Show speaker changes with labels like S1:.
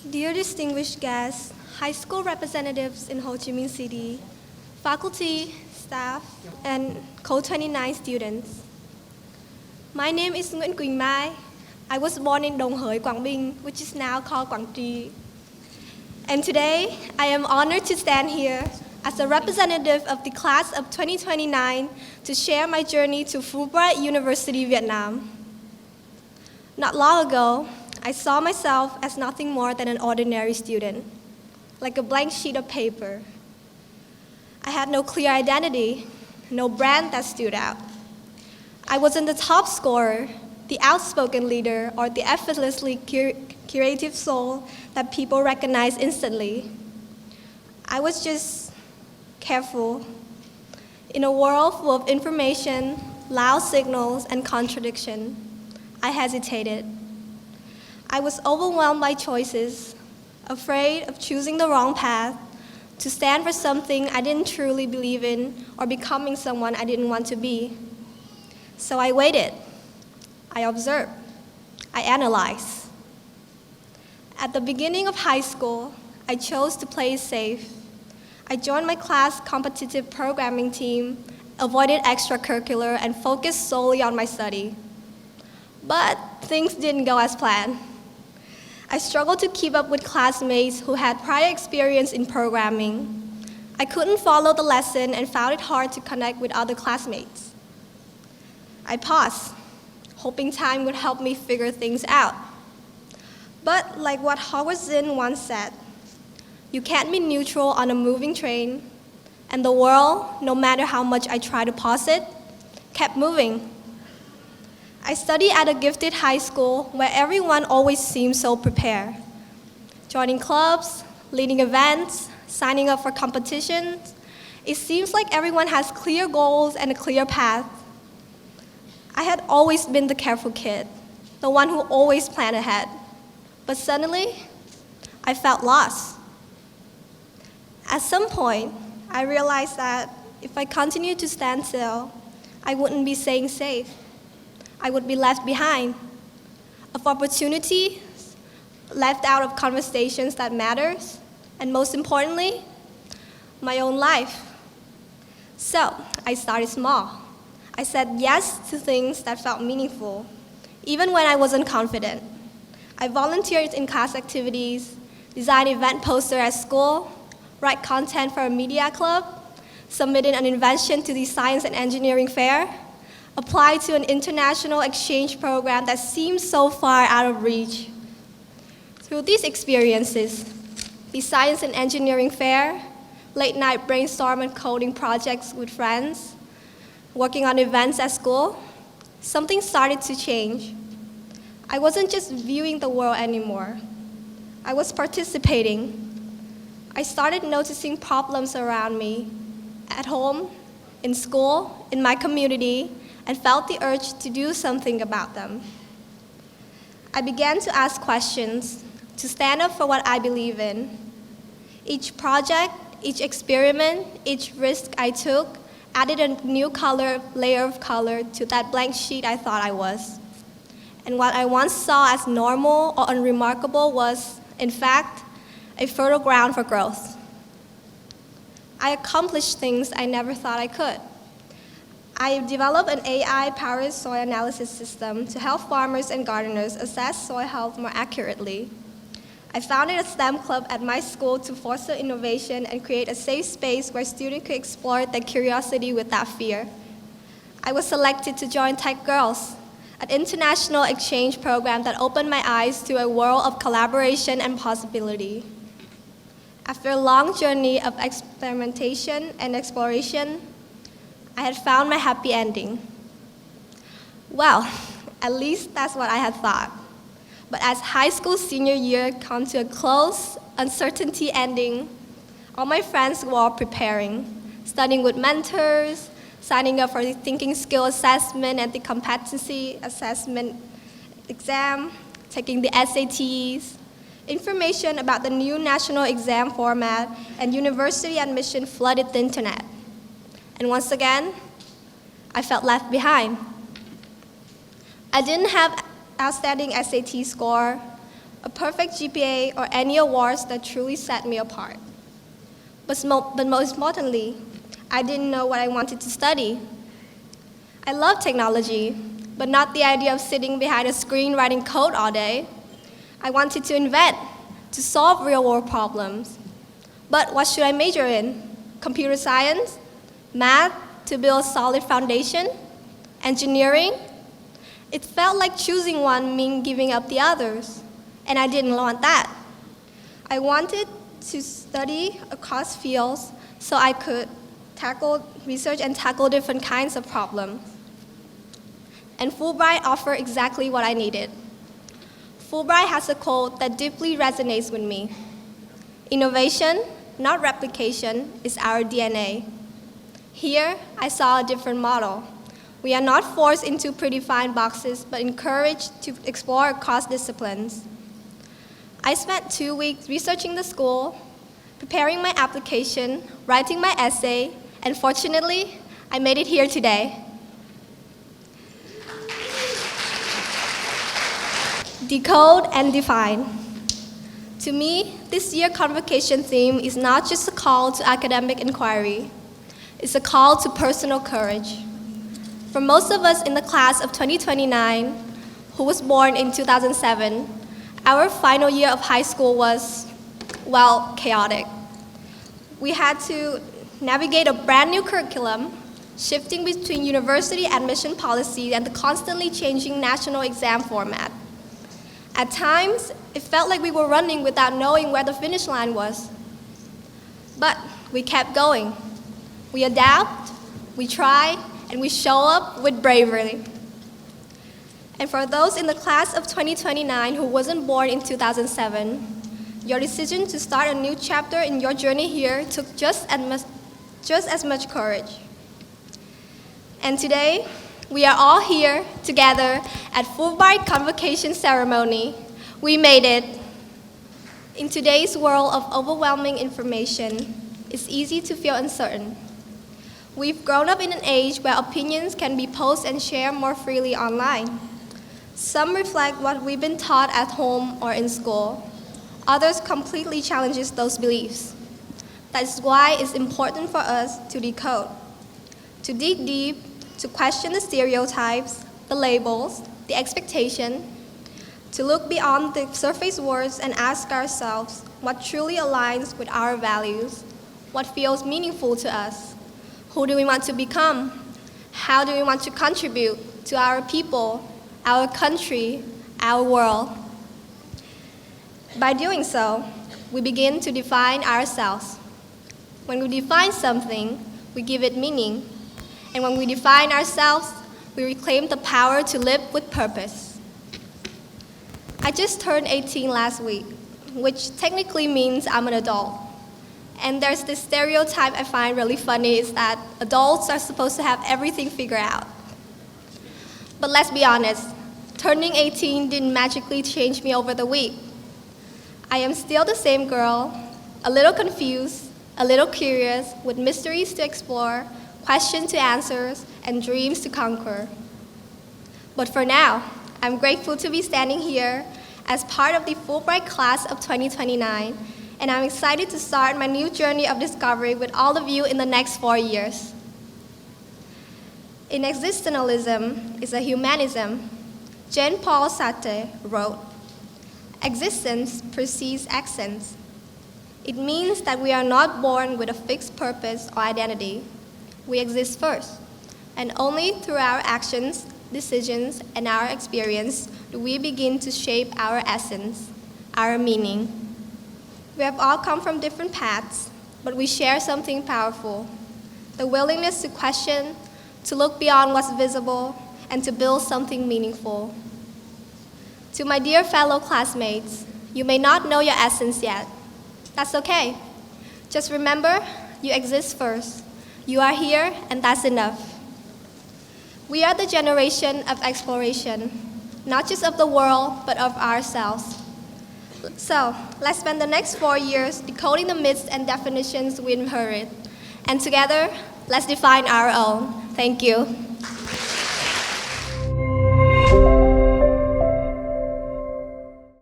S1: Dear distinguished guests, high school representatives in Ho Chi Minh City, faculty, staff, and Co-29 students. My name is Nguyễn Quỳnh Mai. I was born in Dong Hới, Quảng Bình, which is now called Quảng Trị. And today, I am honored to stand here as a representative of the class of 2029 to share my journey to Fulbright University, Vietnam. Not long ago, I saw myself as nothing more than an ordinary student, like a blank sheet of paper. I had no clear identity, no brand that stood out. I wasn't the top scorer, the outspoken leader, or the effortlessly creative soul that people recognize instantly. I was just careful. In a world full of information, loud signals, and contradiction, I hesitated. I was overwhelmed by choices, afraid of choosing the wrong path, to stand for something I didn't truly believe in, or becoming someone I didn't want to be. So I waited. I observed. I analyzed. At the beginning of high school, I chose to play it safe. I joined my class competitive programming team, avoided extracurricular, and focused solely on my study. But things didn't go as planned. I struggled to keep up with classmates who had prior experience in programming. I couldn't follow the lesson and found it hard to connect with other classmates. I paused, hoping time would help me figure things out. But like what Howard Zinn once said, you can't be neutral on a moving train, and the world, no matter how much I tried to pause it, kept moving. I studied at a gifted high school where everyone always seemed so prepared. Joining clubs, leading events, signing up for competitions, it seems like everyone has clear goals and a clear path. I had always been the careful kid, the one who always planned ahead. But suddenly, I felt lost. At some point, I realized that if I continued to stand still, I wouldn't be staying safe. I would be left behind, of opportunities, left out of conversations that matters, and most importantly, my own life. So I started small. I said yes to things that felt meaningful, even when I wasn't confident. I volunteered in class activities, designed event posters at school, write content for a media club, submitted an invention to the science and engineering fair, applied to an international exchange program that seemed so far out of reach. Through these experiences, the science and engineering fair, late night brainstorm and coding projects with friends, working on events at school, something started to change. I wasn't just viewing the world anymore. I was participating. I started noticing problems around me, at home, in school, in my community, and felt the urge to do something about them. I began to ask questions, to stand up for what I believe in. Each project, each experiment, each risk I took added a new layer of color to that blank sheet I thought I was. And what I once saw as normal or unremarkable was, in fact, a fertile ground for growth. I accomplished things I never thought I could. I developed an AI-powered soil analysis system to help farmers and gardeners assess soil health more accurately. I founded a STEM club at my school to foster innovation and create a safe space where students could explore their curiosity without fear. I was selected to join Tech Girls, an international exchange program that opened my eyes to a world of collaboration and possibility. After a long journey of experimentation and exploration, I had found my happy ending. Well, at least that's what I had thought. But as high school senior year come to a close, uncertainty ending, all my friends were all preparing, studying with mentors, signing up for the thinking skill assessment and the competency assessment exam, taking the SATs. Information about the new national exam format and university admission flooded the internet. And once again, I felt left behind. I didn't have outstanding SAT score, a perfect GPA, or any awards that truly set me apart. But most importantly, I didn't know what I wanted to study. I love technology, but not the idea of sitting behind a screen writing code all day. I wanted to invent, to solve real-world problems. But what should I major in? Computer science? Math to build a solid foundation? Engineering? It felt like choosing one meant giving up the others, and I didn't want that. I wanted to study across fields so I could research and tackle different kinds of problems. And Fulbright offered exactly what I needed. Fulbright has a quote that deeply resonates with me. Innovation, not replication, is our DNA. Here, I saw a different model. We are not forced into predefined boxes, but encouraged to explore across disciplines. I spent 2 weeks researching the school, preparing my application, writing my essay, and fortunately, I made it here today. Decode and Define. To me, this year's convocation theme is not just a call to academic inquiry. It's a call to personal courage. For most of us in the class of 2029, who was born in 2007, our final year of high school was, well, chaotic. We had to navigate a brand new curriculum, shifting between university admission policy and the constantly changing national exam format. At times, it felt like we were running without knowing where the finish line was. But we kept going. We adapt, we try, and we show up with bravery. And for those in the class of 2029 who wasn't born in 2007, your decision to start a new chapter in your journey here took just as much courage. And today, we are all here together at Fulbright Convocation Ceremony. We made it. In today's world of overwhelming information, it's easy to feel uncertain. We've grown up in an age where opinions can be posted and shared more freely online. Some reflect what we've been taught at home or in school. Others completely challenges those beliefs. That's why it's important for us to decode, to dig deep, to question the stereotypes, the labels, the expectation, to look beyond the surface words and ask ourselves what truly aligns with our values, what feels meaningful to us, who do we want to become, how do we want to contribute to our people, our country, our world. By doing so, we begin to define ourselves. When we define something, we give it meaning. And when we define ourselves, we reclaim the power to live with purpose. I just turned 18 last week, which technically means I'm an adult. And there's this stereotype I find really funny is that adults are supposed to have everything figured out. But let's be honest, turning 18 didn't magically change me over the week. I am still the same girl, a little confused, a little curious, with mysteries to explore, questions to answer, and dreams to conquer. But for now, I'm grateful to be standing here as part of the Fulbright class of 2029, and I'm excited to start my new journey of discovery with all of you in the next 4 years. In Existentialism is a humanism, Jean-Paul Sartre wrote, "Existence precedes essence." It means that we are not born with a fixed purpose or identity. We exist first, and only through our actions, decisions, and our experience do we begin to shape our essence, our meaning. We have all come from different paths, but we share something powerful, the willingness to question, to look beyond what's visible, and to build something meaningful. To my dear fellow classmates, you may not know your essence yet. That's okay. Just remember, you exist first. You are here, and that's enough. We are the generation of exploration, not just of the world, but of ourselves. So, let's spend the next 4 years decoding the myths and definitions we inherit. And together, let's define our own. Thank you.